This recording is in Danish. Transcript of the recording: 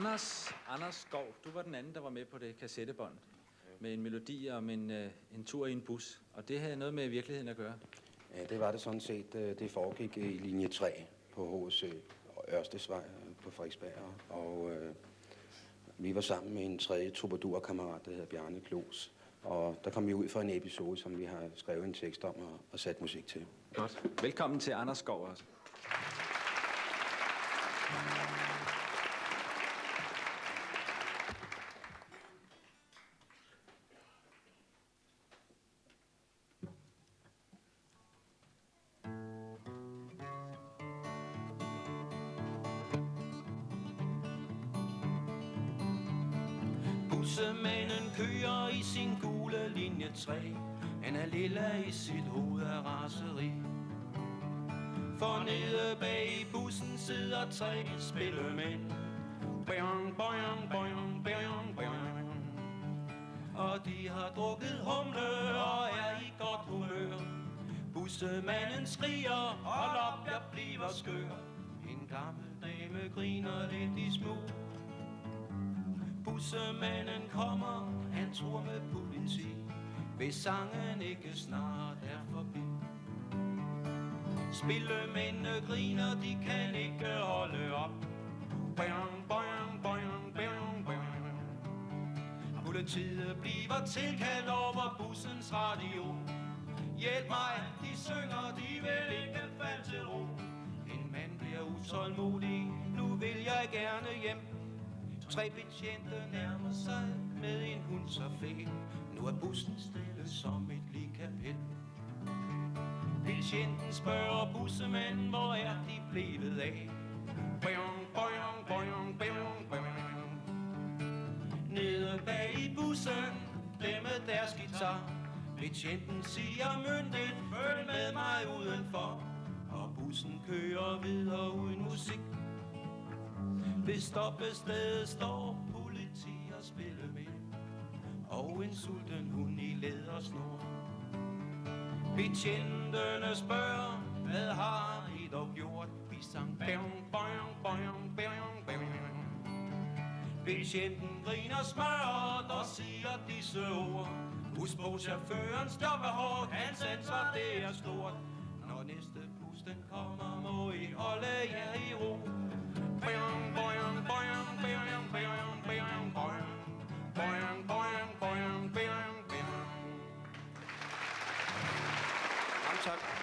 Anders Skov, du var den anden, der var med på det kassettebånd med en melodi om en tur i en bus. Og det havde noget med virkeligheden at gøre. Ja, det var det sådan set. Det foregik i linje 3 på HC Ørstedsvej på Frederiksberg. Og vi var sammen med en tredje troubadour-kammerat, der hedder Bjarne Klos. Og der kom vi ud for en episode, som vi har skrevet en tekst om og sat musik til. Godt. Velkommen til Anders Skov også. Bussemanden kører i sin gule linje 3. Han er lilla i sit hoved af raseri. For nede bag i bussen sidder 3 spillemænd. Bjørn, bjørn, bjørn, bjørn, bjørn. Og de har drukket humle og er i godt humør. Bussemanden skriger, hold op, jeg bliver skør. En gammel dame griner lidt i smug. Bussemanden kommer, han tror med politi, hvis sangen ikke snart er forbi. Spillemændene griner, de kan ikke holde op. Bjørn, bjørn, bjørn, bjørn, bjørn. Politiet bliver tilkaldt over bussens radio. Hjælp mig, de synger, de vil ikke falde til ro. En mand bliver utålmodig, nu vil jeg gerne hjem. 3 betjente nærmer sig med en hund så fæl. Nu er bussen stille som et ligkapel. Betjenten spørger bussemanden, hvor er de blevet af? Bjørn, bjørn, bjørn, bjørn, bjørn. Nede bag i bussen, glemmer deres guitar. Betjenten siger myndigt, følg med mig udenfor. Og bussen kører videre uden musik. Ved stoppestedet står politi og spillemænd. Og en sulten hund i lædersnor. Betjentene spørger, hvad har I dog gjort? Vi sang bjørn, bjørn, bjørn, bjørn, bjørn. Betjenten griner smørt og siger disse ord. Husk på chaufførens job er hårdt, hans ansvar det er stort. Når næste bus den kommer, må I holde jer i ro. Bjørn, bjørn, bjørn, bjørn, bjørn, bjørn, bjørn. Bjørn, bjørn, bjørn, bjørn, bjørn. Jamen tak.